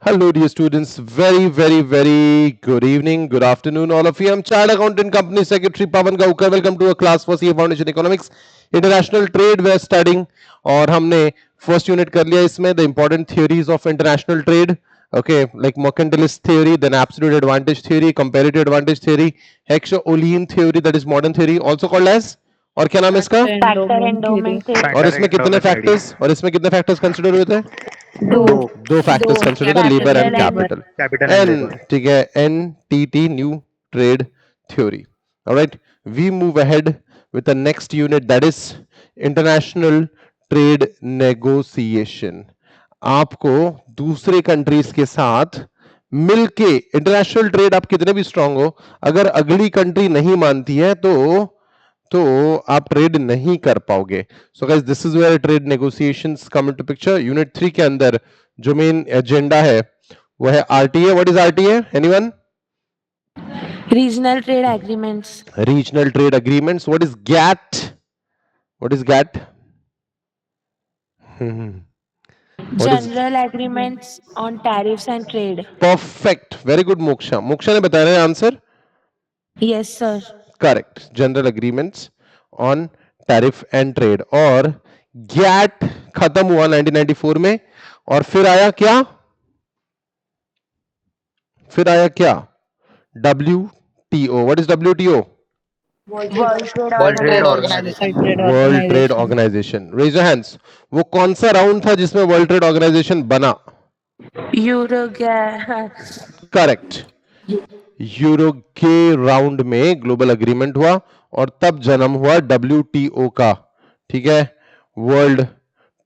Hello, dear students. Very good evening, good afternoon, all of you. I'm Chartered Accountant Company Secretary Pawan Gaukar. Welcome to a class for CA Foundation Economics. International trade we are studying. और हमने first unit कर लिया इसमें the important theories of international trade. Okay, like mercantilist theory, then absolute advantage theory, comparative advantage theory, Heckscher-Ohlin theory, that is modern theory, also called as. और क्या नाम है इसका? Factor factor endowment theory. Endowment थे। और factor इसमें कितने endowment idea factors consider हुए थे? दो दो दो फैक्टर्स दो कंसिडर थे, labour capital and and labour. Capital. Capital and an labour ठीक है, NTT new trade theory. Alright, we move ahead with the next unit, that is international trade negotiation. आपको दूसरे कंट्रीज के साथ मिलके इंटरनेशनल ट्रेड, आप कितने भी स्ट्रांग हो, अगर अगली कंट्री नहीं मानती है तो आप ट्रेड नहीं कर पाओगे. So guys, this is where trade negotiations come into picture. Unit 3 के अंदर जो मेन एजेंडा है वो है RTA. What is RTA? Anyone? Regional trade agreements. Regional trade agreements. What is GATT? What is GATT? General agreements on tariffs and trade. Perfect, very good. Moksha ने बताया है answer. Yes sir. Correct, general agreements on tariff and trade. और GATT खत्म हुआ 1994 में, और फिर आया क्या? WTO. What is WTO? World trade world trade organisation. Organisation. World trade organisation. Raise your hands. वो कौन सा राउंड था जिसमें वर्ल्ड ट्रेड ऑर्गेनाइजेशन बना? करेक्ट, यूरोगे राउंड में ग्लोबल एग्रीमेंट हुआ और तब जन्म हुआ WTO का. ठीक है, वर्ल्ड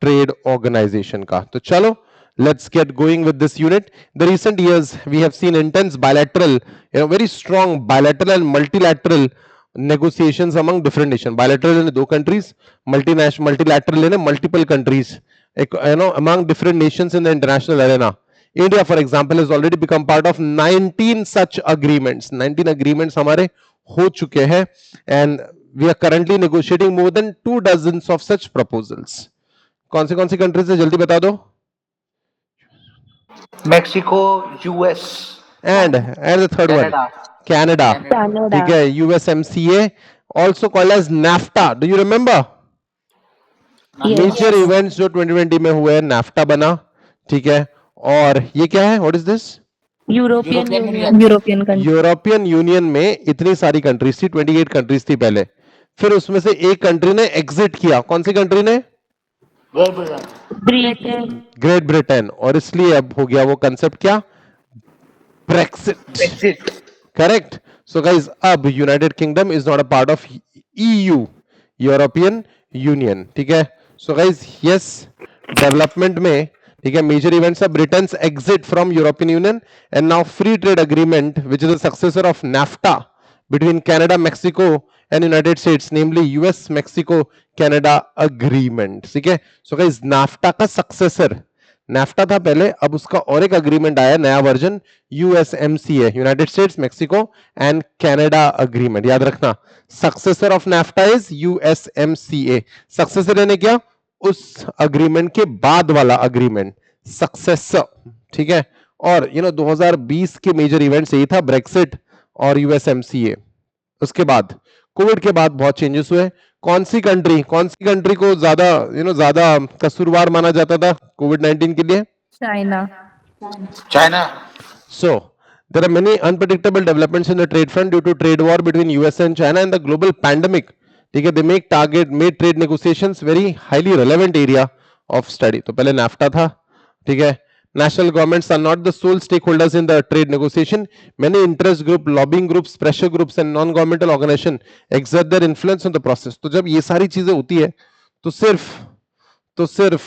ट्रेड ऑर्गेनाइजेशन का. तो चलो, let's get going with this unit. The recent years we have seen intense bilateral, very strong bilateral and multilateral negotiations among different nations. Bilateral in 2 countries, multilateral in multiple countries, among different nations in the international arena. India, for example, has already become part of 19 such agreements. 19 agreements हमारे हो चुके हैं, and we are currently negotiating more than 2 dozens of such proposals. कौन सी countries है, जल्दी बता दो. Mexico, US and the third one, Canada. ठीक है, USMCA, also called as NAFTA. Do you remember? Major events जो 2020 में हुए, NAFTA बना. ठीक है, और ये क्या है? What is this? European union. European country. European union में इतनी सारी कंट्रीज थी, 28 कंट्रीज थी पहले. फिर उसमें से एक कंट्री ने एग्जिट किया. कौन सी कंट्री ने? ब्रिटेन। Great Britain. और इसलिए अब हो गया वो कंसेप्ट क्या? ब्रेक्सिट. करेक्ट. सो गाइस, अब United Kingdom is not a part of EU, European Union. ठीक है. सो गाइस, यस, डेवलपमेंट में, ठीक है, major events of Britain's exit from European Union and now free trade agreement which is the successor of NAFTA between Canada, Mexico and United States, namely US Mexico Canada agreement. ठीक है. So guys, NAFTA का successor, NAFTA था पहले, अब उसका और एक agreement आया, नया version, USMCA, United states Mexico and Canada agreement. याद रखना, successor of NAFTA is USMCA. Successor यानी क्या? उस अग्रीमेंट के बाद वाला अग्रीमेंट, सक्सेसर. ठीक है. और 2020 के मेजर इवेंट्स यही था, ब्रेक्सिट और USMCA. उसके बाद कोविड के बाद बहुत चेंजेस हुए. कौन सी कंट्री को ज्यादा कसूरवार माना जाता था कोविड-19 के लिए? China. So there are many unpredictable developments in the trade front due to trade war between US and China and the global pandemic. ठीक है, they made trade negotiations very highly relevant area of study. तो पहले NAFTA था. ठीक है. National governments are not the sole stakeholders in the trade negotiation. Many interest group, lobbying groups, pressure groups and non-governmental organization exert their influence on the process. तो जब ये सारी चीजें होती है तो सिर्फ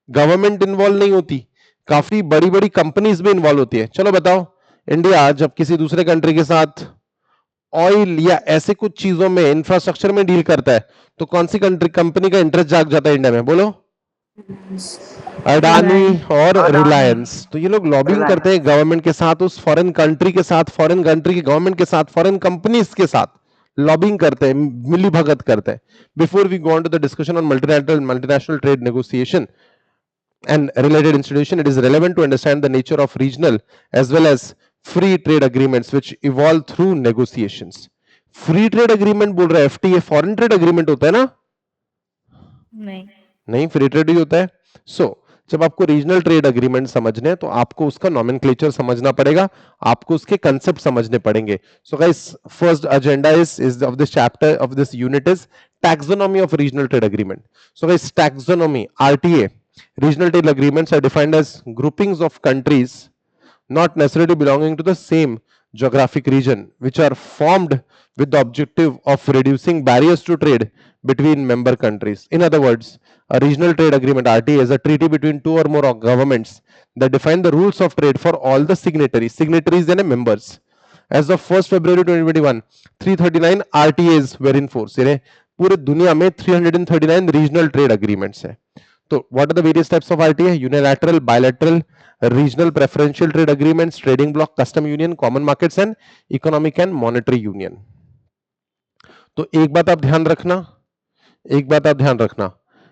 गवर्नमेंट इन्वॉल्व नहीं होती, काफी बड़ी बड़ी कंपनीज भी इन्वॉल्व होती है. चलो बताओ, इंडिया जब किसी दूसरे कंट्री के साथ ऑयल या ऐसे कुछ चीजों में, इंफ्रास्ट्रक्चर में डील करता है, तो कौन सी कंपनी का इंटरेस्ट जाग जाता है इंडिया में? बोलो. अडानी और रिलायंस. तो ये लोग लॉबिंग करते हैं गवर्नमेंट के साथ, उस फॉरेन कंट्री के साथ, फॉरेन कंट्री की गवर्नमेंट के साथ, फॉरेन कंपनीज के साथ लॉबिंग करते हैं, मिली भगत करते हैं. Before we go on to the discussion on multinational trade negotiation, and related institution, it is relevant to understand the nature of regional as well as free trade agreements which evolve through negotiations. Free trade agreement बोल रहा है, FTA foreign trade agreement होता है ना? नहीं, नहीं, free trade ही होता है. सो जब आपको रीजनल ट्रेड एग्रीमेंट समझने हैं तो आपको उसका नॉमेनक्लेचर समझना पड़ेगा, आपको उसके कंसेप्ट समझने पड़ेंगे. So guys, first agenda is of this chapter of this unit is taxonomy of regional trade agreement. So guys, taxonomy, RTA, regional trade agreements are defined as groupings of countries not necessarily belonging to the same geographic region which are formed with the objective of reducing barriers to trade between member countries. In other words, a regional trade agreement RTA is a treaty between two or more governments that define the rules of trade for all the signatories. Signatories and members. As of 1st February 2021, 339 RTAs were in force. यानी पूरे दुनिया में 339 regional trade agreements है. तो what are the various types of RTA? Unilateral, bilateral, regional preferential trade agreements, trading bloc, custom union, common markets and economic and monetary union. तो एक बात आप ध्यान रखना,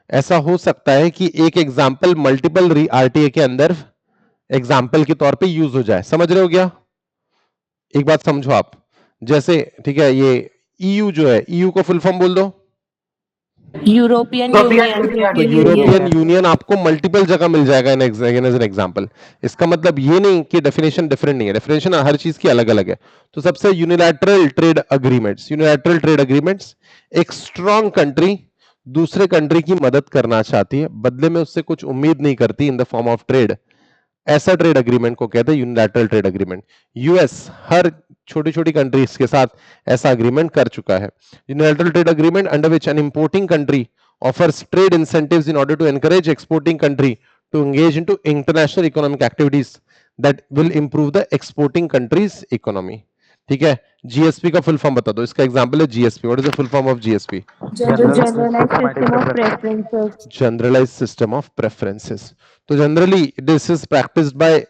ऐसा हो सकता है कि एक एग्जाम्पल मल्टीपल आरटीए के अंदर एग्जाम्पल के तौर पे यूज हो जाए. समझ रहे हो क्या? एक बात समझो आप, जैसे ठीक है, ये ईयू जो है, ईयू को फुल फॉर्म बोल दो. European union. तो यूरोपियन यूनियन आपको मल्टीपल जगह मिल जाएगा एज एन एग्जांपल. इसका मतलब ये नहीं कि डेफिनेशन डिफरेंट नहीं है, डेफिनेशन हर चीज की अलग अलग है. तो सबसे यूनिलैटरल ट्रेड एग्रीमेंट्स, एक स्ट्रॉन्ग कंट्री दूसरे कंट्री की मदद करना चाहती है, बदले में उससे कुछ उम्मीद नहीं करती in the form of trade, ऐसा ट्रेड एग्रीमेंट को कहते हैं यूनिलैटरल ट्रेड एग्रीमेंट. यूएस हर छोटी छोटी कंट्रीज के साथ ऐसा एग्रीमेंट कर चुका है. Unilateral trade agreement under which N importing country offers trade incentives in order to encourage exporting country to engage into international economic activities that will improve the exporting country's economy. ठीक है, GSP का full form बता दो. इसका example है GSP. What is the full form of GSP? Generalised system of preferences. तो generally this is practised by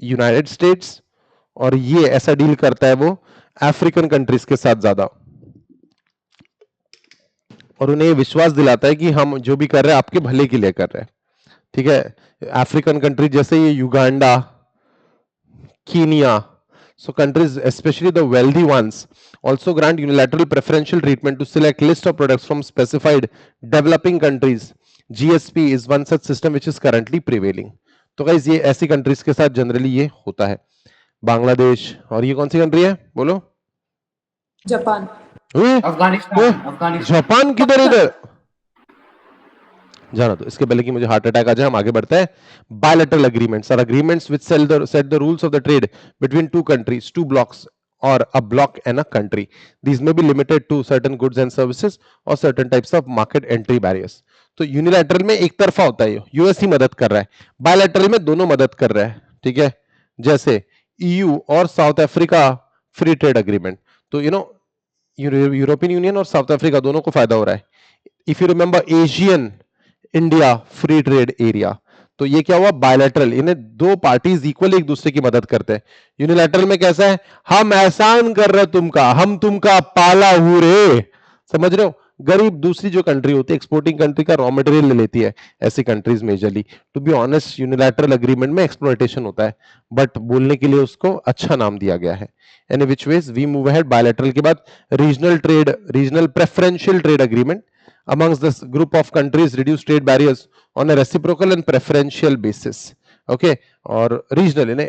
United States, और ये ऐसा डील करता है वो अफ्रीकन कंट्रीज के साथ ज्यादा, और उन्हें विश्वास दिलाता है कि हम जो भी कर रहे हैं आपके भले के लिए कर रहे हैं. ठीक है, अफ्रीकन कंट्री जैसे ये Uganda, Kenya, so countries, especially the wealthy ones, also grant unilateral preferential treatment to select list of products from specified developing countries. GSP is one such system which is currently prevailing. तो guys, ये ऐसी countries के साथ generally ये होता है. बांग्लादेश, और ये कौन सी कंट्री है बोलो? जापान. अफगानिस्तान. जापान किधर इधर जाना. तो इसके पहले कि मुझे हार्ट अटैक आ जाए, हम आगे बढ़ते हैं. Bilateral agreements are agreements which set the rules of the trade between two countries, two blocks or a block and a country. These may be limited to certain goods and services or certain types of market entry barriers. तो unilateral में एक तरफा होता है, US ही मदद कर रहा है. बायलैटरल में दोनों मदद कर रहा है. ठीक है, जैसे ईयू और south Africa free trade agreement. तो यूरोपियन यूनियन और साउथ अफ्रीका दोनों को फायदा हो रहा है. If you remember Asian India free trade area, तो ये क्या हुआ? बायलैटरल. इन्हें दो पार्टीज इक्वली एक दूसरे की मदद करते हैं. यूनिलैटरल में कैसा है? हम एहसान कर रहे तुमका, हम तुमका पाला हूं रे. समझ रहे हो? गरीब दूसरी जो कंट्री होती है, एक्सपोर्टिंग कंट्री का रॉ मटेरियल ले लेती है ऐसी countries majorly. To be honest, unilateral agreement में एक्सप्लॉयटेशन होता है, बट बोलने के लिए उसको अच्छा नाम दिया गया है. Any which ways we move ahead. Bilateral के बाद regional preferential trade agreement amongst this group of countries reduce trade barriers on a reciprocal and preferential basis. Okay, और रीजनल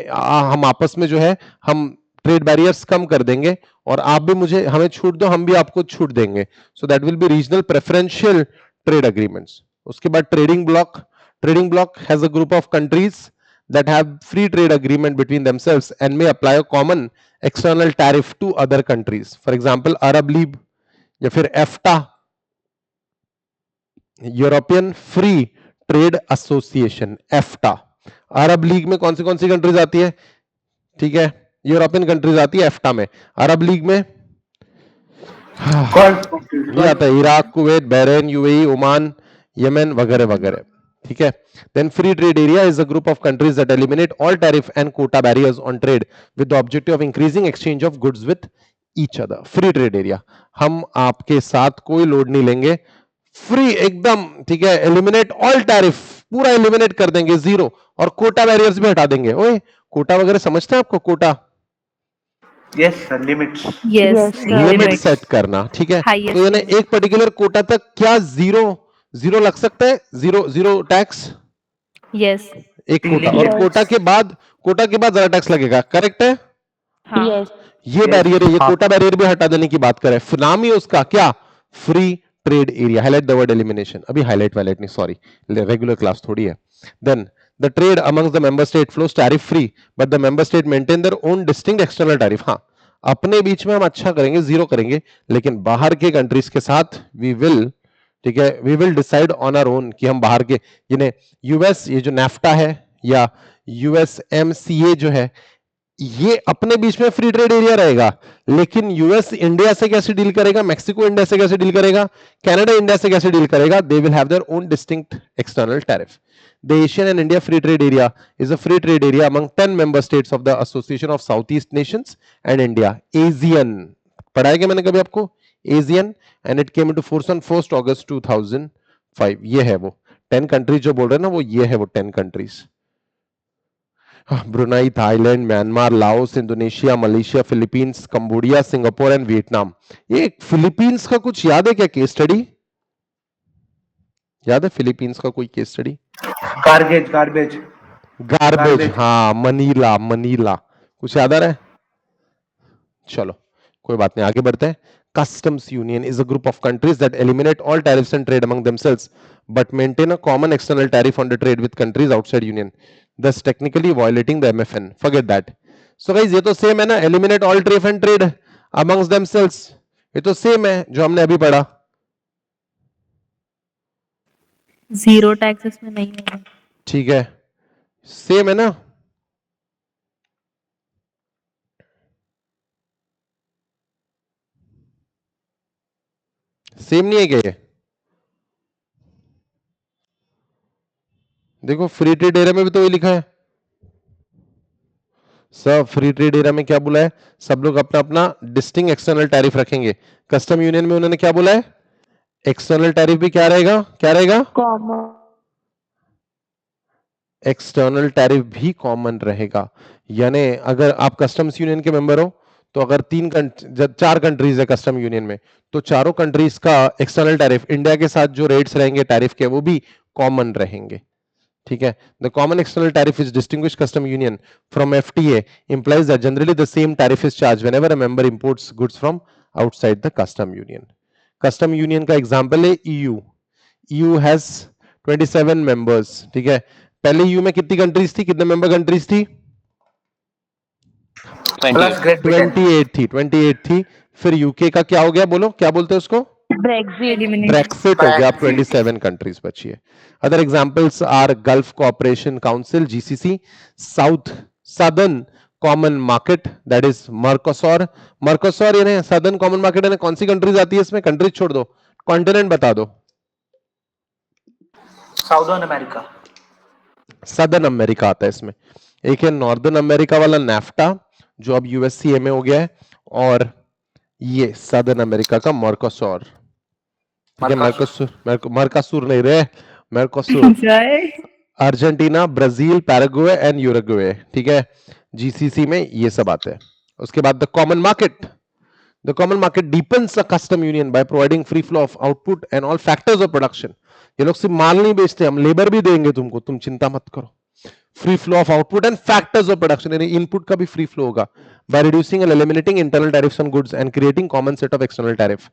हम आपस में जो है हम ट्रेड बैरियर्स कम कर देंगे, और आप भी मुझे हमें छूट दो, हम भी आपको छूट देंगे. So that will be regional preferential trade agreements. उसके बाद trading block has a group of countries that have free trade agreement between themselves and may apply a common external tariff to other countries. For example, Arab League या फिर EFTA, European free trade association, EFTA. Arab League में कौन सी countries आती है? ठीक है, European countries आती है एफ्टा में. अरब लीग में ये आता है Iraq, Kuwait, Bahrain, UAE, Oman, Yemen वगैरह वगैरह. ठीक है. Then free trade area is a group of countries that eliminate all tariff and quota barriers on trade with the objective of increasing exchange of goods with each other. Free trade area, हम आपके साथ कोई load नहीं लेंगे, free एकदम, ठीक है, eliminate all tariff, पूरा एलिमिनेट कर देंगे, जीरो, और कोटा बैरियर्स भी हटा देंगे। ओए, कोटा वगैरह समझते हैं आपको? Quota Yes, sir. Limits. Yes limit limit set करना, ठीक है। तो हाईएस्ट यानी लिमिट एक पर्टिकुलर कोटा तक क्या जीरो जीरो लग सकता है, जीरो जीरो टैक्स यस एक कोटा, Ceiling और limits. कोटा के बाद ज्यादा टैक्स लगेगा, करेक्ट है? हाँ ये Yes. बैरियर है, ये हाँ. कोटा बैरियर भी हटा देने की बात करें, नाम ही उसका क्या, free trade area. Highlight the word elimination, अभी हाईलाइट वाइलाइट नहीं, सॉरी, रेगुलर क्लास थोड़ी है। Then the trade amongst the member state flows tariff free, but the member state maintain their own distinct external tariff. हाँ, अपने बीच में हम अच्छा करेंगे, जीरो करेंगे, लेकिन बाहर के कंट्रीज के साथ वी विल, ठीक है, we will decide on our own कि हम बाहर के, यानी यूएस, ये जो नेफ्टा है या यूएसएमसीए जो है, ये अपने बीच में फ्री ट्रेड एरिया रहेगा, लेकिन यूएस इंडिया से कैसे डील करेगा, मैक्सिको इंडिया से कैसे डील करेगा, कनाडा इंडिया से कैसे डील करेगा, they will have their own distinct external tariff. The Asian and India free trade area is a free trade area among 10 member states of the association of south east Nations and India, Aegean. पढ़ाया क्या मैंने कभी आपको? Aegean, and it came into force on 1 अगस्त 2005। ये है वो 10 countries जो बोल रहे हैं ना, वो ये है वो 10 countries. Brunei, Thailand, Myanmar, Laos, Indonesia, Malaysia, Philippines, Cambodia, Singapore and Vietnam. ये फिलीपींस का कुछ याद है क्या केस स्टडी? याद है फिलीपींस का कोई case study? Garbage. Garbage. Garbage, Garbage. हाँ, मनीला, मनीला, कुछ याद आ रहा है? चलो, कोई बात नहीं, आगे बढ़ते हैं। Customs Union is a group of countries that eliminate all tariffs and trade among themselves, but maintain a common external tariff on the trade with countries outside Union, thus technically violating the MFN. Forget that. So guys, ये तो same है ना, eliminate all tariff and trade amongst themselves, ये तो same है जो हमने अभी पढ़ा। जीरो टैक्स इसमें नहीं होगा ठीक है, सेम है ना। सेम नहीं है क्या ये? देखो, फ्री ट्रेड एरिया में भी तो वही लिखा है सब। फ्री ट्रेड एरिया में क्या बोला है, सब लोग अपना अपना डिस्टिंक्ट एक्सटर्नल टैरिफ रखेंगे। कस्टम यूनियन में उन्होंने क्या बोला है, एक्सटर्नल टैरिफ भी क्या रहेगा, क्या रहेगा, एक्सटर्नल टैरिफ भी कॉमन रहेगा। यानी अगर आप कस्टम्स यूनियन के मेंबर हो, तो अगर चार कंट्रीज है कस्टम यूनियन में, तो चारों कंट्रीज का एक्सटर्नल टैरिफ, इंडिया के साथ जो रेट्स रहेंगे टैरिफ के, वो भी कॉमन रहेंगे। ठीक है, the common external tariff is distinguish custom union from FTA implies that generally the same tariff is charged whenever a member imports goods from outside the custom union. Custom union का example है EU. EU has 27 members, ठीक है। पहले EU में कितनी countries थी, कितने member countries थी? Plus Great Britain. 28 थी। फिर यूके का क्या हो गया, बोलो क्या बोलते हैं उसको? एलिमिनेट ब्रेक्सिट हो गया, अब Brexit. 27 कंट्रीज बची है। Other examples are Gulf cooperation council GCC, south southern common market that is Mercosur. Mercosur यानी सदर्न कॉमन मार्केट, यानी कौन सी कंट्रीज आती है इसमें? कंट्रीज छोड़ दो, कॉन्टिनेंट बता दो। Southern America. सदर्न अमेरिका आता है इसमें। एक है नॉर्दर्न अमेरिका वाला नेफ्टा, जो अब यूएससीए में हो गया है, और ये सदर्न अमेरिका का मर्कोसोर। ठीक है, मर्कासुर नहीं रे, मर्कोसुर। जाए Argentina, Brazil, Paraguay and Uruguay, ठीक है, जीसीसी में ये सब आते हैं। उसके बाद the common market. The common market deepens a custom union by providing free flow of output and all factors of production. ये लोग सिर्फ माल नहीं बेचते, हम लेबर भी देंगे तुमको, तुम चिंता मत करो। Free flow of output and factors of production, यानी इनपुट का भी फ्री फ्लो होगा, by reducing and eliminating internal tariffs on goods and creating common set of external tariff.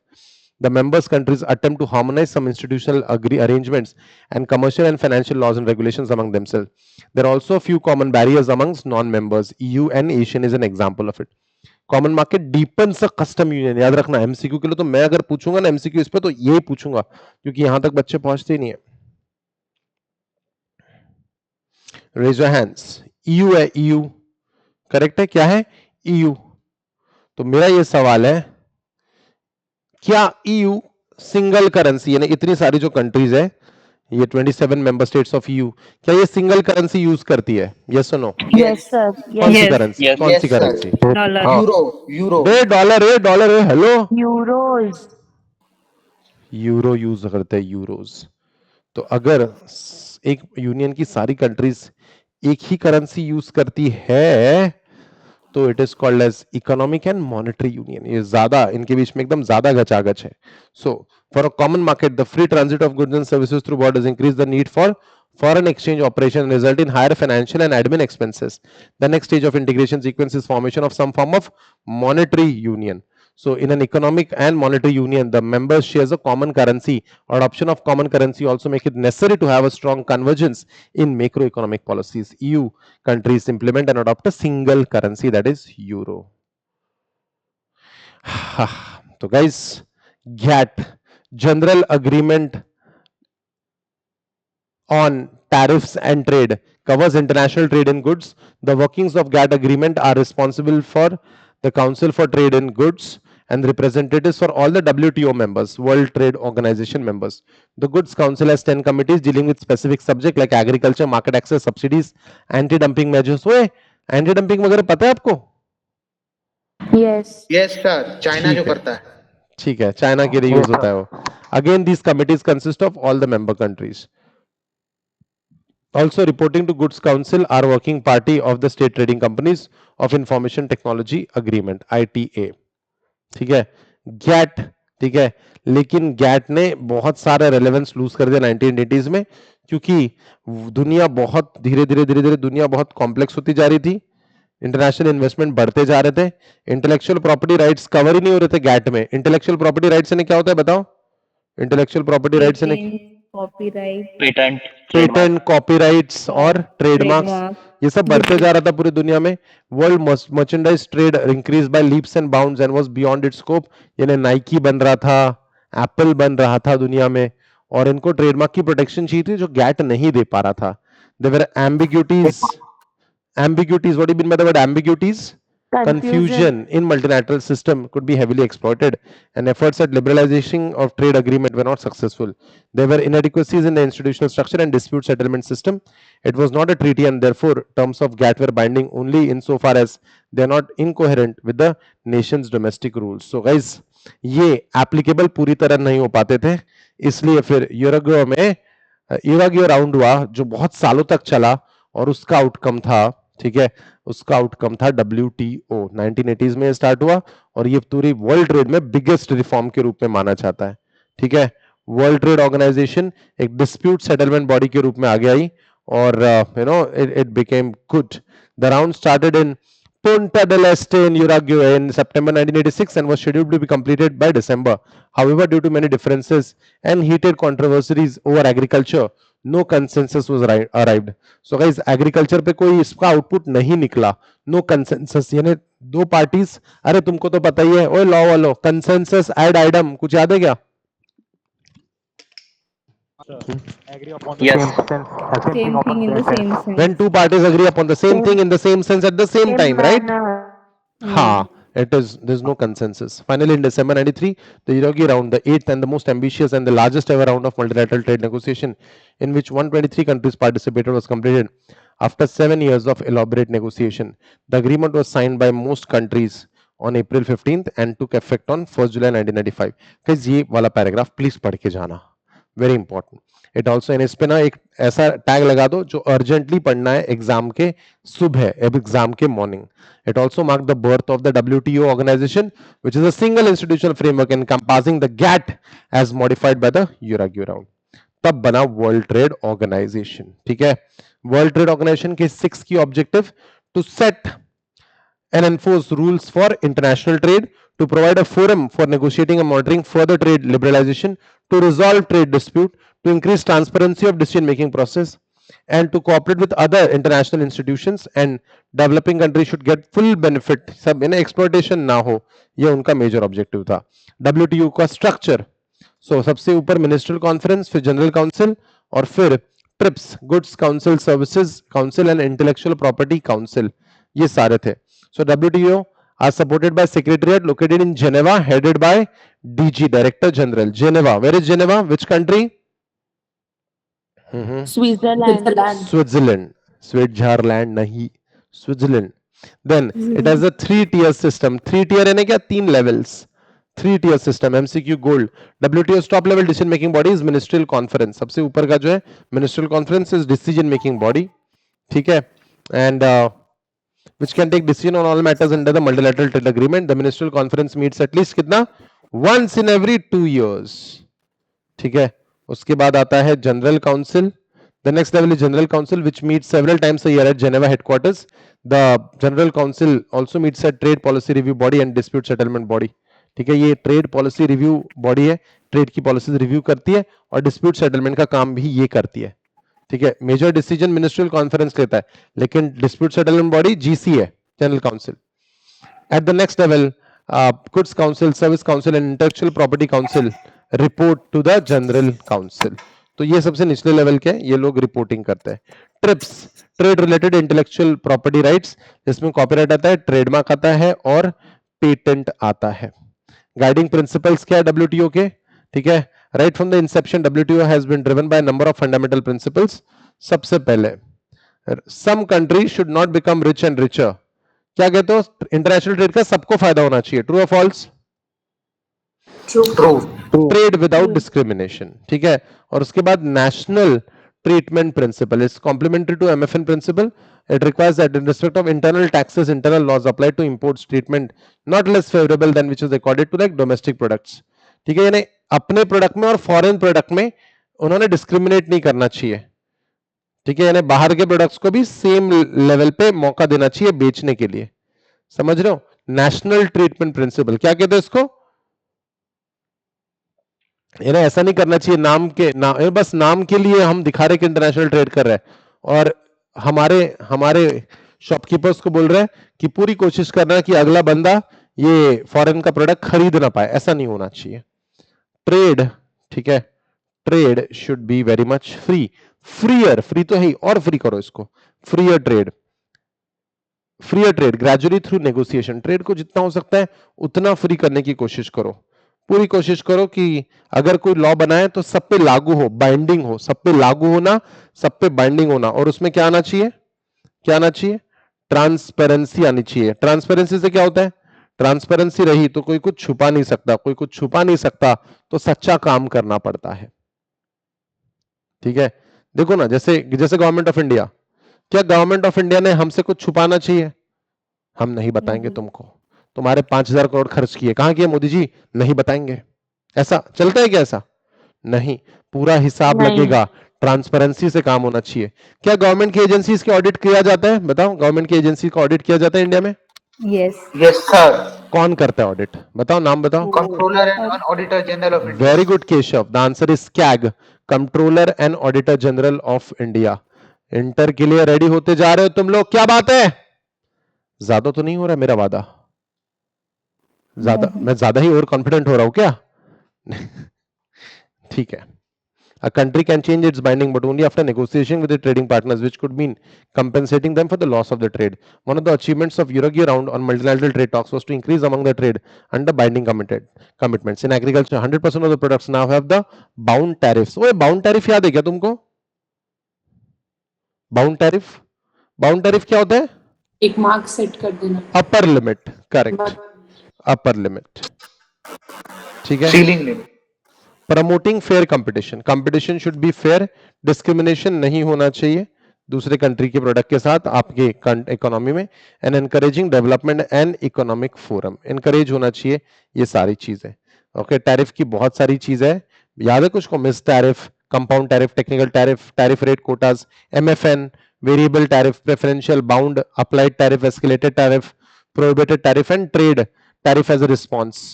The members countries attempt to harmonize some institutional arrangements and commercial and financial laws and regulations among themselves. There are also a few common barriers amongst non-members. EU and Asian is an example of it. Common market deepens a custom union. याद रखना, MCQ के लिए तो मैं अगर पूछूंगा ना MCQ इस पे, तो ये पूछूंगा, क्योंकि यहां तक बच्चे पहुंचते ही नहीं है। Raise your hands. EU है, EU करेक्ट है, क्या है? EU। तो मेरा ये सवाल है, क्या EU सिंगल करेंसी, यानी इतनी सारी जो कंट्रीज है, ये 27 मेंबर स्टेट्स ऑफ EU, क्या ये सिंगल करेंसी यूज करती है? यस और नो? Yes, sir. कौन सी Yes. करेंसी, कौन Yes, सी sir. करेंसी? डॉलर हाँ। Euro. डॉलर है, डॉलर है, हेलो। Euros. यूरो यूज करते हैं, यूरोज। तो अगर एक यूनियन की सारी कंट्रीज एक ही करेंसी यूज करती है तो it is called as economic and monetary union. ये ज्यादा इनके बीच में एकदम ज्यादा गचागच है। So for a common market the free transit of goods and services through borders increase the need for foreign exchange operation, result in higher financial and admin expenses. The next stage of integration sequence is formation of some form of monetary union. So in an economic and monetary union, the members shares a common currency. Adoption of common currency also make it necessary to have a strong convergence in macroeconomic policies. EU countries implement and adopt a single currency, that is euro. तो guys, GATT, General Agreement on Tariffs and Trade, covers international trade in goods. The workings of GATT agreement are responsible for the Council for Trade in Goods and representatives for all the WTO members, World Trade Organization members. The Goods Council has 10 committees dealing with specific subjects like agriculture, market access, subsidies, anti-dumping measures. ओए, anti-dumping वगैरह पता है आपको? Yes. Yes sir, China ठीक जो है, करता है। ठीक है, चाइना के लिए यूज होता है वो। Again these committees consist of all the member countries. Also reporting to Goods Council are working party of the State Trading Companies of Information Technology Agreement, ITA. ठीक है, गैट, ठीक है, लेकिन गैट ने बहुत सारा रेलेवेंस लूज कर दिया 1980s में, क्योंकि दुनिया बहुत धीरे धीरे दुनिया बहुत कॉम्प्लेक्स होती जा रही थी, इंटरनेशनल इन्वेस्टमेंट बढ़ते जा रहे थे, इंटेलेक्चुअल प्रॉपर्टी राइट्स कवर ही नहीं हो रहे थे गैट में। इंटेलेक्चुअल प्रॉपर्टी राइट्स ने क्या होता है बताओ? इंटेलेक्चुअल प्रॉपर्टी राइट्स ने Copyright, पेटेंट, पेटेंट, कॉपीराइट्स और ट्रेडमार्क्स, trademark. ये सब बढ़ते जा रहा था पूरी दुनिया में। World merchandise trade increase by leaps and bounds and was beyond it's scope. यानी नाइकी बन रहा था, एप्पल बन रहा था दुनिया में, और इनको ट्रेडमार्क की प्रोटेक्शन चाहिए थी जो गैट नहीं दे पा रहा था। There were ambiguities, ambiguities, what do you mean by the word ambiguities? Confusion in multilateral system could be heavily exploited, and efforts at liberalization of trade agreement were not successful. There were inadequacies in the institutional structure and dispute settlement system. It was not a treaty, and therefore terms of GATT were binding only insofar as they are not incoherent with the nation's domestic rules. So guys, ये applicable पूरी तरह नहीं हो पाते थे, इसलिए फिर यूरोगो में यूरोगो राउंड हुआ जो बहुत सालों तक चला, और उसका आउटकम था, ठीक है, उसका आउटकम था WTO। 1980s में स्टार्ट हुआ और ये पूरी वर्ल्ड ट्रेड में बिगेस्ट रिफॉर्म के रूप में माना जाता है। ठीक है, वर्ल्ड ट्रेड ऑर्गेनाइजेशन एक डिस्प्यूट सेटलमेंट बॉडी के रूप में आगे आई, और it became good. The round started in Punta del Este in Uruguay in September 1986 and was scheduled to be completed by December. However, due to many differences and heated controversies over agriculture, no consensus was arrived. So guys, agriculture पे कोई इसका output नहीं निकला, no consensus, यानी दो parties, अरे तुमको तो पता ही है, ओए लॉ वालो, consensus ad idem, कुछ याद है क्या? agree upon the Yes. same sense, Same thing in the same sense. When two parties agree upon the same thing in the same sense at the same time, right? Ha, it is, there's no consensus. Finally, in December 93, the Uruguay round, the eighth and the most ambitious and the largest ever round of multilateral trade negotiation, in which 123 countries participated, was completed. After 7 years of elaborate negotiation, the agreement was signed by most countries on April 15th and took effect on 1st July 1995. Guys, ये वाला paragraph please पढ़ के जाना, very important. It also, इस पे ना एक ऐसा टैग लगा दो जो अर्जेंटली पढ़ना है एग्जाम के सुबह, एग्जाम के morning. It also mark the birth of the WTO organisation which is a single institutional framework encompassing the GATT as modified by the Uruguay round. तब बना वर्ल्ड ट्रेड ऑर्गेनाइजेशन। ठीक है, world trade organisation के 6 की objective: to set and enforce rules for international trade, to provide a forum for negotiating and monitoring further trade liberalization, to resolve trade dispute, to increase transparency of decision making process, and to cooperate with other international institutions, and developing countries should get full benefit, सब इन्हें exploitation ना हो, ये उनका major objective था। WTO का structure, सो सबसे ऊपर मिनिस्ट्रियल कॉन्फ्रेंस, फिर जनरल काउंसिल, और फिर trips, goods council, services council and intellectual property council, ये सारे थे। So WTO are supported by Secretariat located in Geneva, headed by DG, Director General. Geneva. Where is Geneva? Which country? Switzerland. Switzerland. Switzerland नहीं, Switzerland. Then it has a 3-tier system. 3 tier यानी क्या? 3 levels. 3 tier system, MCQ gold. WTO's top level decision making body is ministerial conference. सबसे ऊपर का जो है ministerial conference is decision making body. ठीक है, and which can take decision on all matters under the multilateral trade agreement. The ministerial conference meets at least कितना, once in every 2 years. ठीक है, उसके बाद आता है general council. The next level is general council, which meets several times a year at Geneva headquarters. The general council also meets at trade policy review body and dispute settlement body. ठीक है, ये trade policy review body है, trade की policy review करती है और dispute settlement का काम भी ये करती है. ठीक है, मेजर डिसीजन मिनिस्ट्रियल कॉन्फ्रेंस लेता है, लेकिन डिस्प्यूट सेटलमेंट बॉडी जीसी है, general council. At the next level, goods council, service council and intellectual property council report to the general council. तो ये सबसे निचले लेवल के, ये लोग रिपोर्टिंग करते हैं. Trips, trade related intellectual property rights, जिसमें कॉपीराइट आता है, ट्रेडमार्क आता है और पेटेंट आता है. गाइडिंग प्रिंसिपल्स क्या है डब्ल्यूटीओ के? ठीक है, right from the inception WTO has been driven by number of fundamental principles. सबसे पहले, some country should not become rich and richer. क्या कहते हो? इंटरनेशनल ट्रेड का सबको फायदा होना चाहिए. ट्रू और false? True. Trade without discrimination. ठीक है, और उसके बाद national treatment principle is complementary to MFN principle. It requires that in respect of internal taxes, internal laws apply to imports treatment not less favorable than which is accorded to like domestic products. ठीक है, यानी अपने product में और foreign product में उन्होंने discriminate नहीं करना चाहिए. ठीक है, यानी बाहर के प्रोडक्ट्स को भी सेम लेवल पे मौका देना चाहिए बेचने के लिए. समझ रहे हो? नेशनल ट्रीटमेंट प्रिंसिपल क्या कहते हैं इसको? यानी ऐसा नहीं करना चाहिए बस नाम के लिए हम दिखा रहे कि इंटरनेशनल ट्रेड कर रहे हैं और हमारे शॉपकीपर्स को बोल रहे हैं कि पूरी कोशिश करना है कि अगला बंदा ये फॉरेन का प्रोडक्ट खरीद ना पाए. ऐसा नहीं होना चाहिए. ट्रेड, ठीक है, trade should be very much free. Free तो है और फ्री करो इसको. Freer trade gradually through negotiation. Trade को जितना हो सकता है उतना फ्री करने की कोशिश करो. पूरी कोशिश करो कि अगर कोई लॉ बनाए तो सब पे लागू हो, बाइंडिंग हो, सब पे लागू होना, सब पे बाइंडिंग होना. और उसमें क्या आना चाहिए? ट्रांसपेरेंसी आनी चाहिए. ट्रांसपेरेंसी से क्या होता है? ट्रांसपेरेंसी रही तो कोई कुछ छुपा नहीं सकता, तो सच्चा काम करना पड़ता है. ठीक है, देखो ना, जैसे गवर्नमेंट ऑफ इंडिया, क्या गवर्नमेंट ऑफ इंडिया ने हमसे कुछ छुपाना चाहिए? हम नहीं बताएंगे तुमको. तुम्हारे 5,000 करोड़ खर्च किए, कहां किए मोदी जी? नहीं बताएंगे. ऐसा चलता है क्या? ऐसा नहीं, पूरा हिसाब लगेगा. ट्रांसपेरेंसी से काम होना चाहिए. क्या गवर्नमेंट की एजेंसीज के ऑडिट किया जाता है? बताओ, गवर्नमेंट की एजेंसी का ऑडिट किया जाता है इंडिया में? Yes. Yes, sir. कौन करता है ऑडिट? बताओ, नाम बताओ. Controller and Auditor General of India. Very good Keshav. The answer is CAG, controller and auditor general of India. Inter के लिए रेडी होते जा रहे हो तुम लोग? क्या बात है? ज्यादा तो नहीं हो रहा मेरा वादा? मैं ज्यादा ही ओवर कॉन्फिडेंट हो रहा हूं क्या? ठीक है. A country can change its binding, but only after negotiation with the trading partners, which could mean compensating them for the loss of the trade. One of the achievements of Uruguay round on multilateral trade talks was to increase among the trade under binding commitments. In agriculture, 100% of the products now have the bound tariffs. ओए bound tariff याद है क्या तुमको? Bound tariff क्या होता है? एक mark set कर देना. Upper limit, correct. Upper limit. ठीक है. Ceiling limit. Promoting fair competition should be fair. Discrimination नहीं होना चाहिए दूसरे कंट्री के प्रोडक्ट के साथ आपके इकोनॉमी में. And encouraging development and economic forum. Encourage होना चाहिए ये सारी चीजें. ओके, टैरिफ की बहुत सारी चीजें है, याद है कुछ को? Mixed tariff, compound tariff, technical tariff, tariff rate quotas, MFN, variable tariff, preferential, bound, applied tariff, escalated tariff, prohibited tariff and trade tariff as a response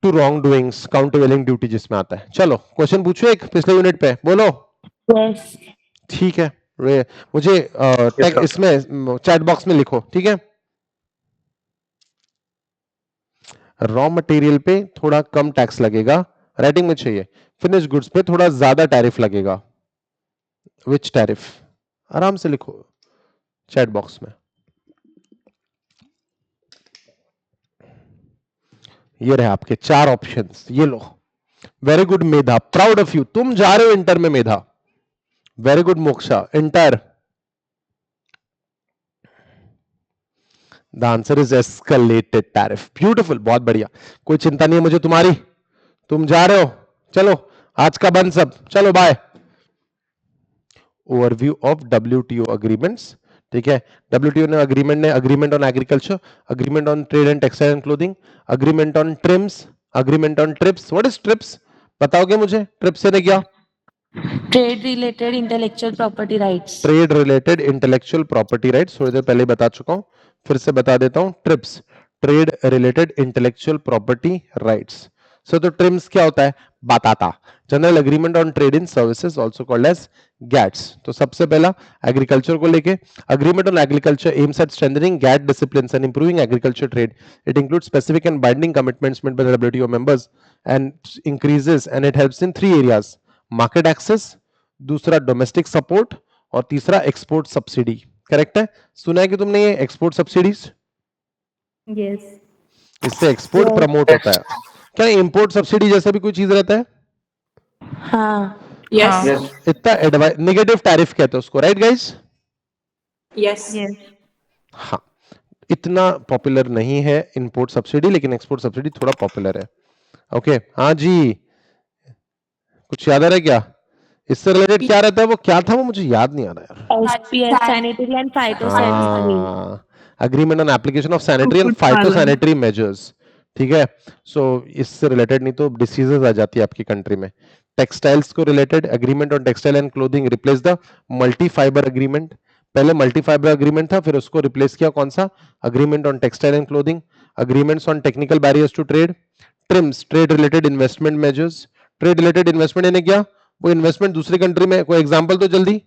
to wrong doings, countervailing duty जिसमें आता है. चलो question पूछो एक पिछले unit पे, बोलो. Yes. ठीक है, मुझे इसमें चैट बॉक्स में लिखो. ठीक है, रॉ मटेरियल पे थोड़ा कम टैक्स लगेगा, राइटिंग में चाहिए. फिनिश गुड्स पे थोड़ा ज्यादा टैरिफ लगेगा. विच टैरिफ? आराम से लिखो चैट बॉक्स में. ये रहे आपके 4 ऑप्शंस, ये लो. Very good Medha, proud of you. तुम जा रहे हो इंटर में Medha. Very good Moksha, inter. The answer is escalated tariff. Beautiful, बहुत बढ़िया. कोई चिंता नहीं है मुझे तुम्हारी. तुम जा रहे हो, चलो आज का बंद सब, चलो bye. Overview of WTO agreements. ठीक है, डब्ल्यूटीओ ने agreement on agriculture, agreement on trade and textile and clothing, agreement on TRIMS, agreement on TRIPS. What is TRIPS? बताओगे मुझे? ट्रिप्स ने क्या? Trade related intellectual property rights. Trade related intellectual property rights. थोड़ी देर पहले बता चुका हूं, फिर से बता देता हूं. TRIPS, trade related intellectual property rights. So तो ट्रिम्स क्या होता है? बताता. General agreement on trade in services, also called as GATS. तो सबसे पहला एग्रीकल्चर को लेके, agreement on agriculture aims at strengthening GATT disciplines and improving agriculture trade. It includes specific and binding commitments made by the WTO members and increases and it helps in 3 areas: market access, दूसरा domestic support, और तीसरा export subsidy. Correct है? सुना है कि तुमने ये export subsidies? Yes. इससे एक्सपोर्ट प्रमोट होता है. क्या इंपोर्ट सब्सिडी जैसा भी कोई चीज रहता है? हाँ. Yes. Yes. इतना नेगेटिव टैरिफ कहते हैं उसको, राइट गाइस? Yes. Yes. हाँ, इतना पॉपुलर नहीं है इंपोर्ट सब्सिडी, लेकिन एक्सपोर्ट सब्सिडी थोड़ा पॉपुलर है. ओके, हाँ जी, कुछ याद आ रहा है क्या? इससे रिलेटेड क्या रहता है? वो क्या था वो मुझे याद नहीं आ रहा यार. SPF sanitary and phytosanitary. Agreement on application of sanitary and phytosanitary measures. ठीक है, सो इससे रिलेटेड नहीं तो डिसीजेस आ जाती है आपकी कंट्री में. टेक्सटाइल्स को रिलेटेड, agreement on textile and clothing replace the multi fibre agreement. पहले मल्टी फाइबर अग्रीमेंट था, फिर उसको रिप्लेस किया कौन सा? Agreement on textile and clothing. Agreements on technical barriers to trade. TRIMS, trade related investment measures. Trade related investment यानी क्या? वो इन्वेस्टमेंट दूसरी कंट्री में. कोई एग्जांपल तो जल्दी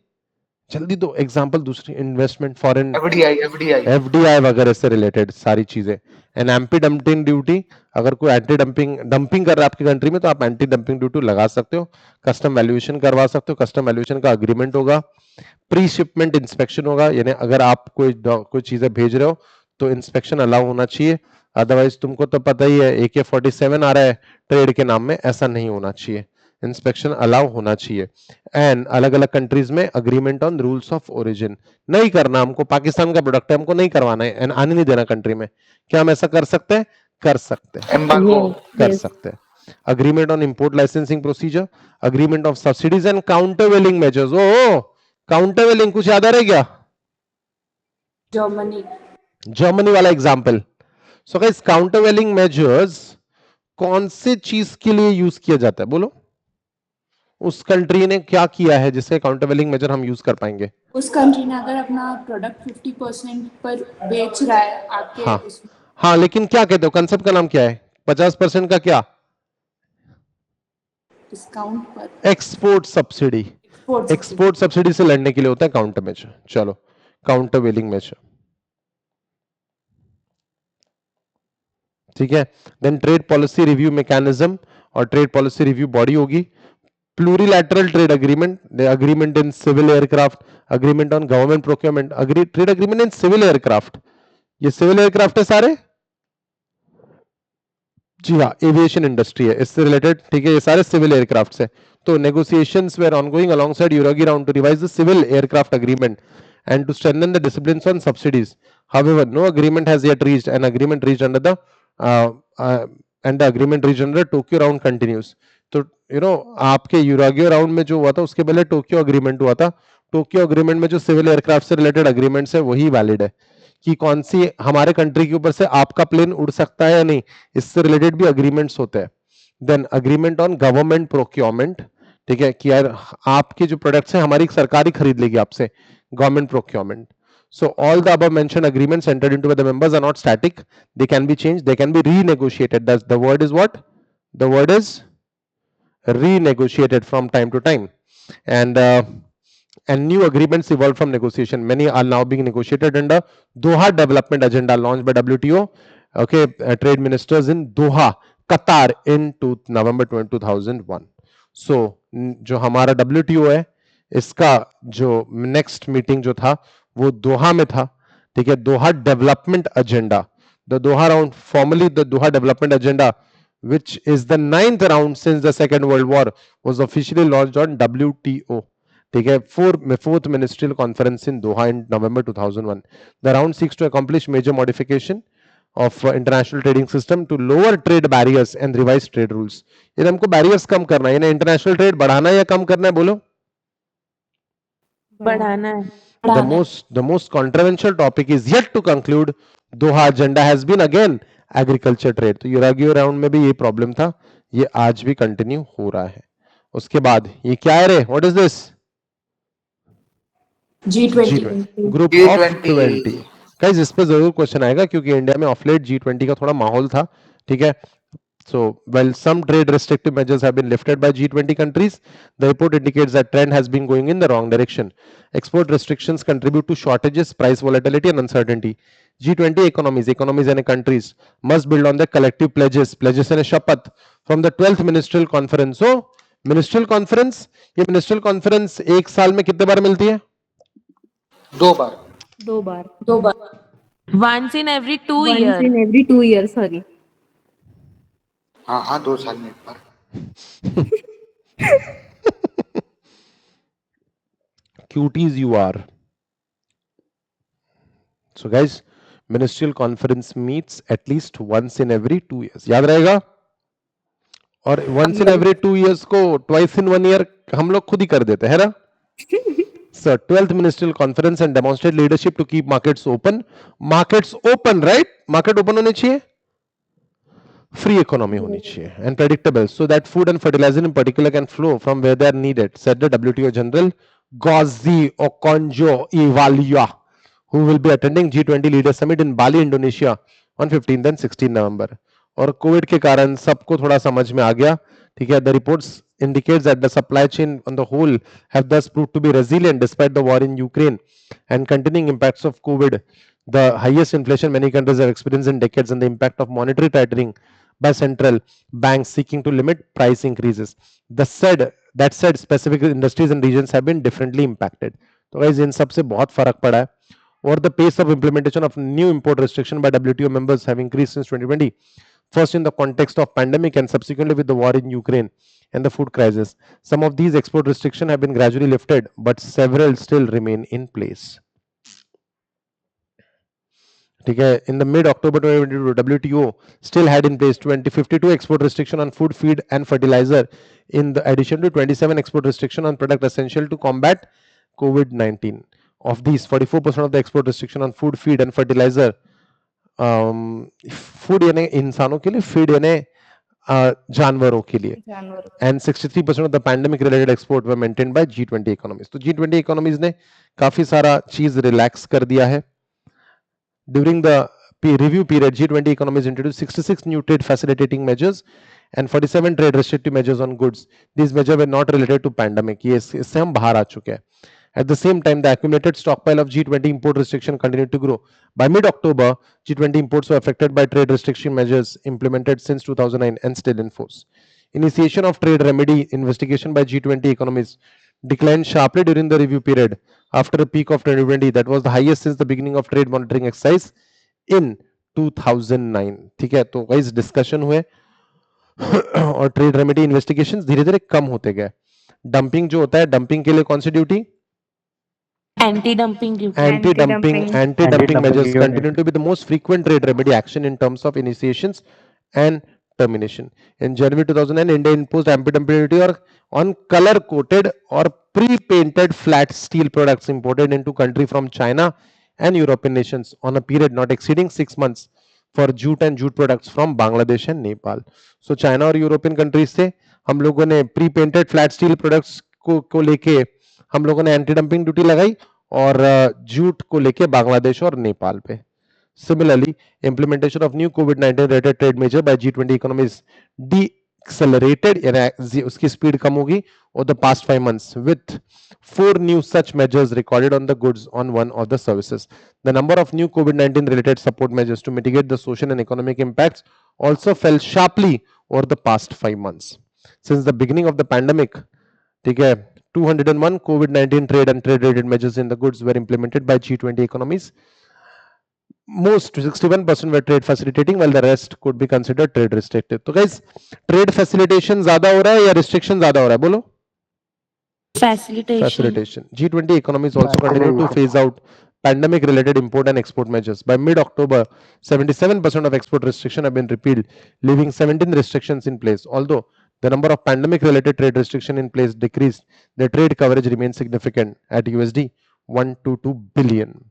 जल्दी दो एग्जांपल. दूसरी इन्वेस्टमेंट, फॉरेन एफडीआई वगैरह से रिलेटेड सारी चीजें. एंड एंटी डंपिंग ड्यूटी, अगर कोई एंटी डंपिंग कर रहा है आपकी कंट्री में तो आप एंटी डंपिंग ड्यूटी लगा सकते हो. कस्टम वैल्यूएशन करवा सकते हो. कस्टम वैल्यूएशन का अग्रीमेंट होगा. प्री शिपमेंट इंस्पेक्शन होगा, यानी अगर आप कोई चीजें भेज रहे हो तो इंस्पेक्शन अलाउ होना चाहिए. अदरवाइज तुमको तो पता ही है AK-47 आ रहा है ट्रेड के नाम में, ऐसा नहीं होना चाहिए. इंस्पेक्शन अलाउ होना चाहिए. एंड अलग अलग कंट्रीज में agreement on rules of origin. नहीं करना, हमको पाकिस्तान का प्रोडक्ट है, हमको नहीं करवाना है एंड आने नहीं देना कंट्री में. क्या हम ऐसा कर सकते हैं? कर सकते हैं, कर सकते हैं. Agreement on import licensing procedure, agreement of subsidies and countervailing measures. ओ काउंटरवेलिंग कुछ याद आ रहा है क्या? Germany. जर्मनी वाला example. So guys, countervailing measures कौन से चीज के लिए यूज किया जाता है? बोलो, उस कंट्री ने क्या किया है जिससे काउंटरवेलिंग मेजर हम यूज कर पाएंगे? उस कंट्री ने अगर अपना प्रोडक्ट 50% पर बेच रहा है आपके हाँ हाँ, लेकिन क्या कहते हो? कंसेप्ट का नाम क्या है? 50% का क्या? डिस्काउंट पर. Export subsidy. एक्सपोर्ट सब्सिडी से लड़ने के लिए होता है काउंटर मेजर. चलो, काउंटरवेलिंग मेजर. ठीक है. Then trade policy review mechanism और ट्रेड पॉलिसी रिव्यू बॉडी होगी. Plurilateral trade agreement, agreement in civil aircraft, agreement on government procurement, trade agreement in civil aircraft. ये सिविल एयरक्राफ्ट है सारे? जी हाँ, aviation industry है इससे रिलेटेड. ठीक है, ये सारे सिविल एयरक्राफ्ट है. तो negotiations were ongoing alongside Uruguay round to revise the civil aircraft agreement and to strengthen the disciplines on subsidies. However, no agreement has yet reached. An agreement reached under the and the agreement reached under Tokyo round continues. तो आपके यूरोगियो round में जो हुआ था उसके पहले Tokyo agreement हुआ था. टोक्यो अग्रीमेंट में जो सिविल एयरक्राफ्ट से रिलेटेड अग्रीमेंट्स है वही वैलिड है. कि कौन सी हमारे कंट्री के ऊपर से आपका प्लेन उड़ सकता है या नहीं, इससे रिलेटेड भी अग्रीमेंट्स होते हैं. Then agreement on government procurement. ठीक है, कि यार आपके जो प्रोडक्ट्स हैं हमारी सरकार ही खरीद लेगी आपसे. Government procurement. So all the above mentioned agreements entered into by the members are not static. They can be changed. They can be renegotiated. That's the word is what? The word is renegotiated from time to time. And new agreements evolve from negotiation. Many are now being negotiated under Doha Development Agenda launched by WTO. Okay, trade ministers in Doha, Qatar in November 2001. So जो हमारा WTO है इसका जो next meeting जो था वो दोहा में था. ठीक है, Doha development agenda, the Doha round, formally the Doha development agenda, which is the 9th round since the Second World War, was officially launched on WTO. ठीक है, fourth ministerial conference in Doha in November 2001. The round seeks to accomplish major modification of international trading system to lower trade barriers and revise trade rules. ये हमको barriers कम करना है, यानी international trade बढ़ाना है या कम करना है, बोलो. बढ़ाना है. The most controversial topic is yet to conclude. Doha agenda has been again agriculture trade. तो यूरोगियो राउंड में भी ये प्रॉब्लम था, ये आज भी कंटिन्यू हो रहा है. उसके बाद ये क्या है रे, what is this? G20 group of 20. Guys इस पे जरूर क्वेश्चन आएगा क्योंकि इंडिया में ऑफ लेट G20 का थोड़ा माहौल था. ठीक है, so while some trade restrictive measures have been lifted by G20 countries, the report indicates that trend has been going in the wrong direction. Export restrictions contribute to shortages, price volatility and uncertainty. G20 economies and countries must build on their collective pledges and शपथ from the 12th ministerial conference. So ministerial conference, ये ministerial conference एक साल में कितने बार मिलती है? 2 बार. 2 बार. 2 बार. Once in every 2 Once years. in every 2 years. Sorry. हाँ 2 साल में एक बार. Cuties you are. So guys, ministerial conference meets at least once in every 2 years. याद रहेगा? और once in every 2 years को twice in 1 year हम लोग खुद ही कर देते हैं ना? So 12th ministerial conference and demonstrate leadership to keep markets open. Markets open, right? Market open होने चाहिए. Free economy होनी चाहिए and predictable so that food and fertilizer in particular can flow from where they are needed, said the WTO General Ghazi Okonjo-Iweala, who will be attending G20 Leaders Summit in Bali, Indonesia on 15th and 16th November. और Covid के कारण सबको थोड़ा समझ में आ गया. ठीक है, the reports indicates that the supply chain on the whole have thus proved to be resilient despite the war in Ukraine and continuing impacts of COVID, the highest inflation many countries have experienced in decades, and the impact of monetary tightening by central banks seeking to limit price increases. That said, specific industries and regions have been differently impacted. तो guys इन सब से बहुत फर्क पड़ा है. Or the pace of implementation of new import restriction by WTO members have increased since 2020. First in the context of pandemic and subsequently with the war in Ukraine and the food crisis. Some of these export restrictions have been gradually lifted, but several still remain in place. ठीक है, in the mid-October 2022, WTO still had in place 52 export restriction on food, feed and fertilizer, in the addition to 27 export restriction on product essential to combat COVID-19. Of these, 44% of the export restriction on food, feed and fertilizer, food यानी इंसानों के लिए, feed यानी जानवरों के लिए, and 63% of the pandemic related export were maintained by G20 economies. तो G20 economies ने काफी सारा चीज रिलैक्स कर दिया है. During the review period, G20 economies introduced 66 new trade facilitating measures and 47 trade restrictive measures on goods. These measures were not related to pandemic. ये इससे हम बाहर आ चुके हैं. At the same time, the accumulated stockpile of G20 import restriction continued to grow. By mid-October, G20 imports were affected by trade restriction measures implemented since 2009 and still in force. Initiation of trade remedy investigation by G20 economies declined sharply during the review period after a peak of 2020 that was the highest since the beginning of trade monitoring exercise in 2009. ठीक है, तो guys discussion हुए और trade remedy investigations धीरे धीरे कम होते गए. Dumping जो होता है, डंपिंग के लिए कौन सी duty? Anti-dumping duty. Anti-dumping measures continue to be the most frequent trade remedy action in terms of initiations and termination. In January 2009, India imposed anti-dumping duty on color-coated or pre-painted flat steel products imported into country from China and European nations on a period not exceeding 6 months for jute and jute products from Bangladesh and Nepal. So China और European countries से हम लोगों ने pre-painted flat steel products को लेके हम लोगों ने एंटी डंपिंग ड्यूटी लगाई और जूट को लेके बांग्लादेश और नेपाल पे. Similarly, implementation of new COVID-19 related trade measure by G20 economies decelerated, यानी उसकी स्पीड कम होगी over the past 5 months with 4 new such measures recorded on the goods on one of the services. The number of new COVID-19 related support measures to mitigate the social and economic impacts also fell sharply over the past 5 months. Since the beginning of the pandemic, ठीक है, 201 COVID-19 trade and trade related measures in the goods were implemented by G20 economies. Most 61% were trade facilitating, while the rest could be considered trade restrictive. तो guys, trade facilitation ज्यादा हो रहा है या restriction ज्यादा हो रहा है, बोलो? Facilitation. G20 economies also continue to phase out pandemic related import and export measures. By mid October, 77% of export restrictions have been repealed, leaving 17 restrictions in place. Although the number of pandemic related trade restrictions in place decreased, the trade coverage remains significant at USD 122 billion.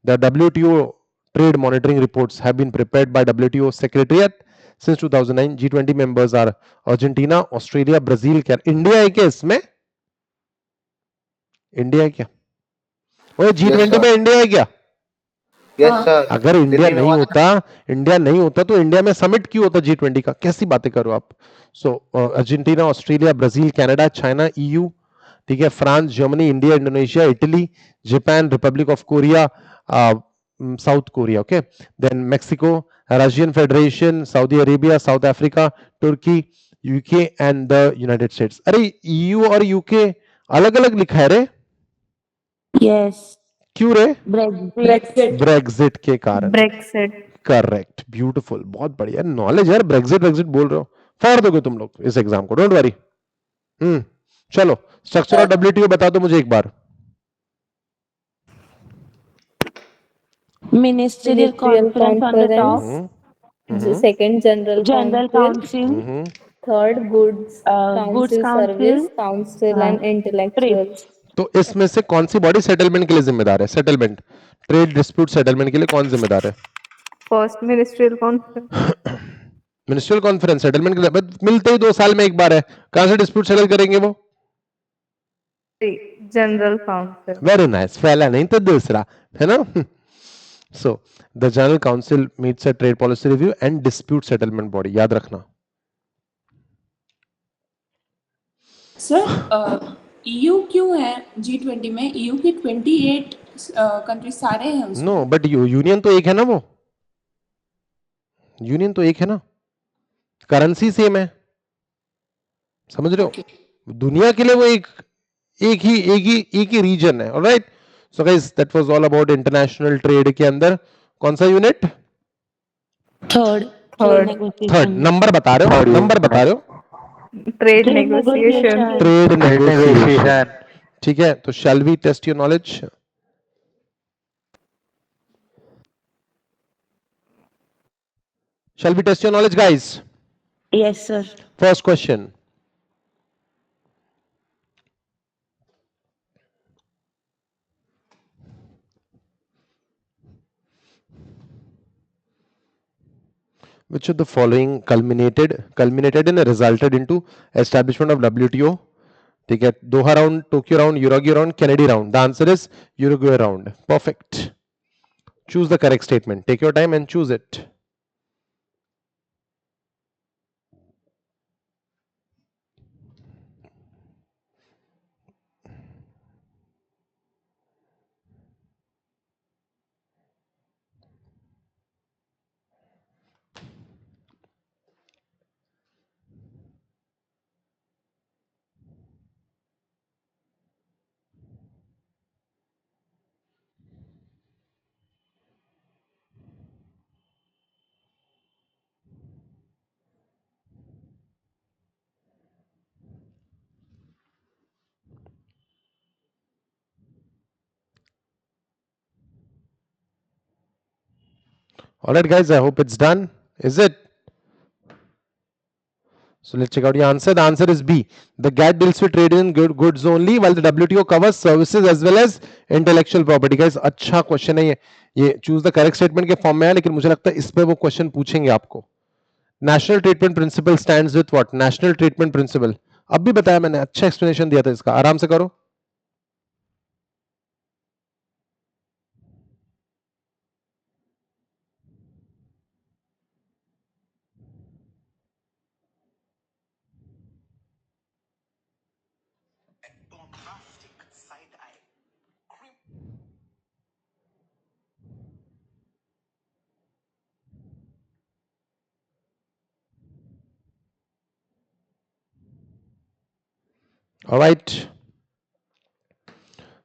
The WTO trade monitoring reports have been prepared by WTO Secretariat since 2009. G20 members are Argentina, Australia, Brazil, India है क्या इसमें? India है क्या? ओए G20 sir. में India है क्या? Yes sir अगर इंडिया नहीं होता तो इंडिया में समिट क्यों होता G20 का? कैसी बातें करो आप? So Argentina, Australia, Brazil, Canada, China, EU, ठीक है, France, Germany, India, Indonesia, Italy, Japan, Republic of Korea, South Korea, okay, then Mexico, Russian Federation, Saudi Arabia, South Africa, Turkey, UK and the United States. अरे EU और UK अलग अलग लिखा है रे, Yes. क्यों रे? Brexit. ब्रेग्जिट के कारण. Brexit. करेक्ट, ब्यूटीफुल, बहुत बढ़िया नॉलेज यार. ब्रेग्जिट ब्रेग्जिट बोल रहे हो, फाड़ दोगे तुम लोग इस एग्जाम को, डोंट वरी. चलो, स्ट्रक्चर ऑफ डब्ल्यूटीओ बता दो मुझे एक बार. Ministerial conference on the top. Second, General General Council. Council. Third, Goods Goods Council, Council. Service Council, and Intellectuals. तो इसमें से कौन सी बॉडी सेटलमेंट के लिए जिम्मेदार है? सेटलमेंट, ट्रेड डिस्प्यूट सेटलमेंट के लिए कौन जिम्मेदार है? First, Ministerial Conference. Ministerial conference settlement के लिए. बट मिलते ही 2 साल में एक बार है, कहां से डिस्प्यूट सेटल करेंगे वो? General Council. वेरी नाइस, पहला नहीं तो दूसरा, है ना? So the general council meets a trade policy review and dispute settlement body, याद रखना. सर EU क्यों है G20 में? EU के 28 कंट्री सारे हैं उसमें. नो, बट यूनियन तो एक है ना, वो यूनियन तो एक है ना, करेंसी सेम है, समझ रहे हो? दुनिया के लिए वो एक ही रीजन है. Alright, so guys that was all about international trade के अंदर कौन सा यूनिट? थर्ड. नंबर बता रहे हो, नंबर बता रहे हो? Trade negotiation. ट्रेड नेगोशिएशन, ठीक है. तो shall we test your knowledge? Shall we test your knowledge, guys? Yes, sir. First question. Which of the following culminated and resulted into establishment of WTO? ठीक है, Doha round, Tokyo round, Uruguay round, Kennedy round. The answer is Uruguay round. Perfect. Choose the correct statement. Take your time and choose it. All right, guys, I hope it's done. Is it? So let's check out your answer. The answer is B. The GATT deals with trade in goods only, while the WTO covers services as well as intellectual property. Guys, अच्छा question है ये choose the correct statement के form में है, लेकिन मुझे लगता है इस पे वो क्वेश्चन पूछेंगे आपको. National treatment principle stands with what? National treatment principle अब भी बताया मैंने, अच्छा एक्सप्लेनेशन दिया था इसका, आराम से करो. All right.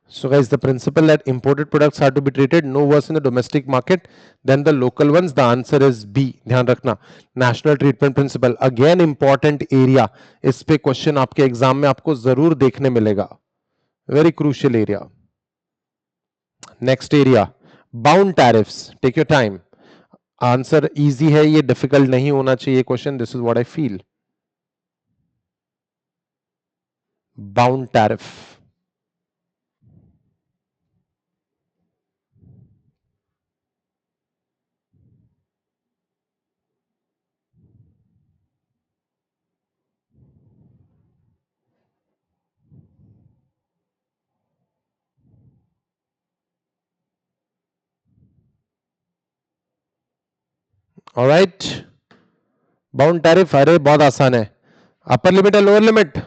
So guys, the principle that imported products are to be treated no worse in the domestic market than the local ones. The answer is B. ध्यान रखना, national treatment principle, again important area. इस पे question आपके exam में आपको जरूर देखने मिलेगा. Very crucial area. Next area, bound tariffs. Take your time. Answer easy है, ये डिफिकल्ट नहीं होना चाहिए question. This is what I feel. Bound tariff. Alright, bound tariff. अरे बहुत आसान है. अपर लिमिट है lower limit?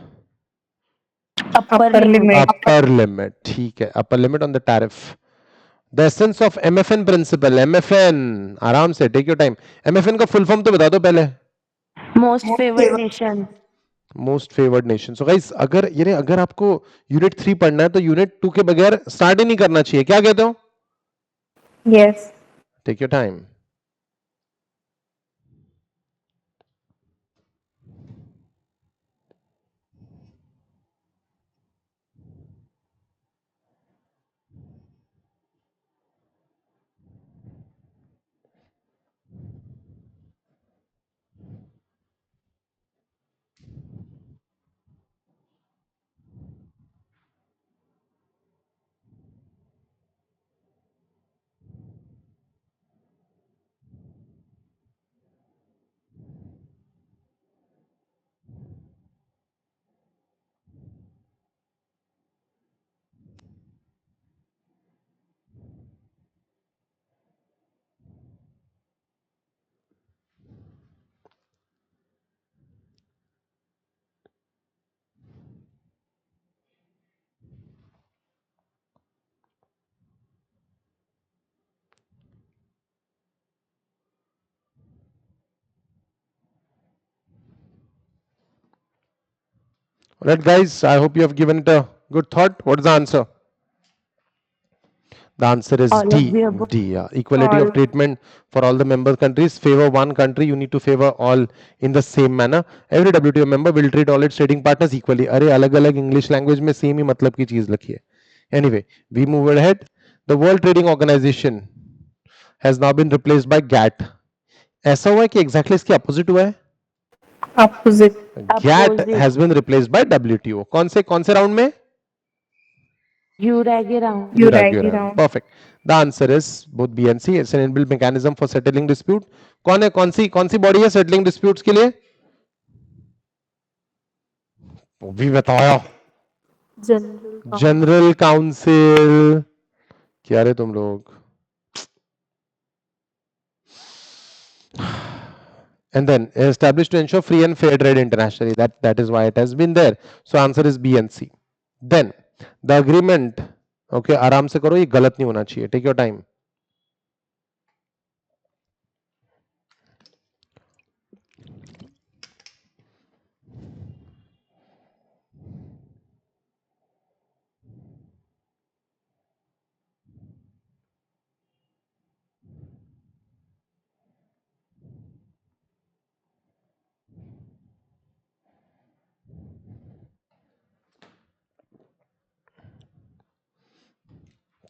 Upper limit. Upper limit. ठीक है, upper limit on the tariff. The essence of MFN principle. MFN, आराम से, टेक योर टाइम. एमएफएन का फुल फॉर्म तो बता दो पहले. Most favored nation. Most favoured nation. So guys, अगर आपको यूनिट 3 पढ़ना है तो यूनिट 2 के बगैर स्टार्ट ही नहीं करना चाहिए. क्या कहते हो? Yes. Take your time. Alright, guys, I hope you have given it a good thought. What is the answer? The answer is All of D. the above. D. Yeah. Equality of All. treatment for all the member countries. Favor one country, you need to favor all in the same manner. Every WTO member will treat all its trading partners equally. अरे अलग अलग English language में same ही मतलब की चीज लिखी है. Anyway, we move ahead. The World Trading Organization has now been replaced by GATT. ऐसा हुआ है कि exactly इसके opposite हुआ है. Opposite. GATT Opposite. has been replaced by WTO. कौन से राउंड में? Uragi round. Uragi round. Perfect. The answer is both B and C. It's an inbuilt mechanism for settling dispute. कौन सी बॉडी है settling disputes के लिए? वो भी बताओ. General. General council. क्या रे तुम लोग? And then established to ensure free and fair trade internationally. That is why it has been there. So answer is B and C. Then the agreement. Okay, आराम से करो, ये गलत नहीं होना चाहिए. Take your time.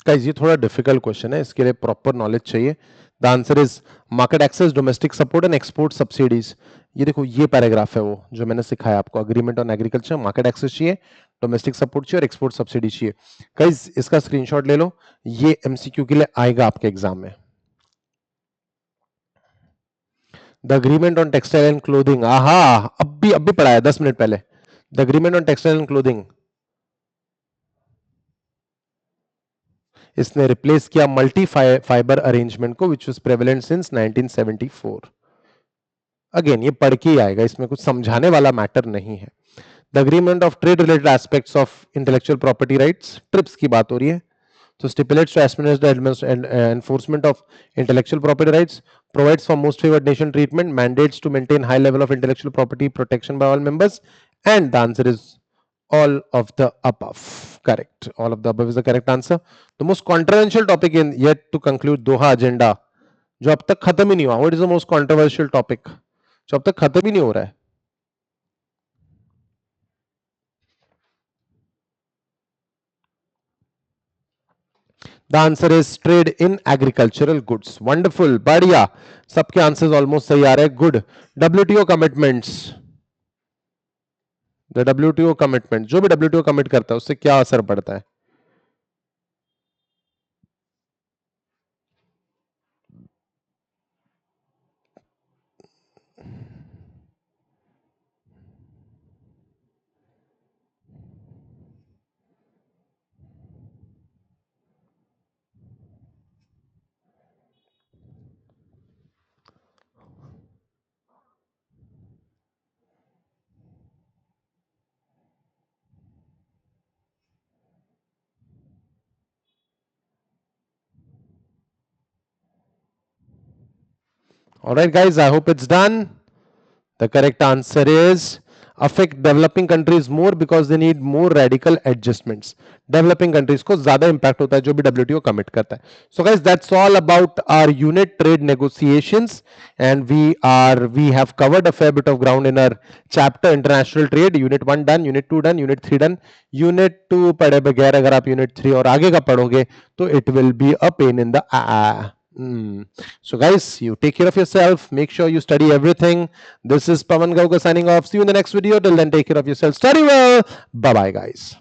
गाइस, ये थोड़ा डिफिकल्ट क्वेश्चन है, इसके लिए प्रॉपर नॉलेज चाहिए. The answer is market access, domestic support and export subsidies. ये देखो, ये पैराग्राफ है वो जो मैंने सिखाया आपको. Agreement on agriculture, market access चाहिए, डोमेस्टिक सपोर्ट चाहिए और एक्सपोर्ट सब्सिडी चाहिए. गाइस, इसका स्क्रीनशॉट ले लो, ये एमसीक्यू के लिए आएगा आपके एग्जाम में. The agreement on textile and clothing. आहा, अब भी पढ़ाया 10 मिनट पहले. The agreement on textile and clothing, इसने रिप्लेस किया मल्टी फाइबर अरेंजमेंट को, which was prevalent since 1974. Again ये पढ़ के ही आएगा, इसमें कुछ समझाने वाला मैटर नहीं है. The agreement of trade related aspects of intellectual property rights, trips की बात हो रही है. So stipulates to administer and enforcement of intellectual property rights, provides for most favored nation treatment, mandates to maintain high level of intellectual property protection by all members, and the answer is all of the above. Correct. All of the above is the correct answer. The most controversial topic in yet to conclude Doha agenda, जो अब तक खत्म ही नहीं हुआ. What is the most controversial topic? जो अब तक खत्म ही नहीं हो रहा है. The answer is trade in agricultural goods. Wonderful, बढ़िया, सबके आंसर्स ऑलमोस्ट सही आ रहे हैं. Good. WTO commitments. The WTO commitment, जो भी WTO कमिट करता है उससे क्या असर पड़ता है? All right, guys, I hope it's done. The correct answer is affect developing countries more because they need more radical adjustments. Developing countries को ज्यादा impact होता है जो भी WTO commit करता है. So guys, that's all about our unit trade negotiations, and we have covered a fair bit of ground in our chapter international trade. Unit 1 done, Unit 2 done, Unit 3 done. Unit 2 पढ़े बगैर अगर आप Unit 3 और आगे का पढ़ोगे तो it will be a pain in the So guys, you take care of yourself. Make sure you study everything. This is Pawan Gauga signing off. See you in the next video. Till then, take care of yourself. Study well. Bye bye, guys.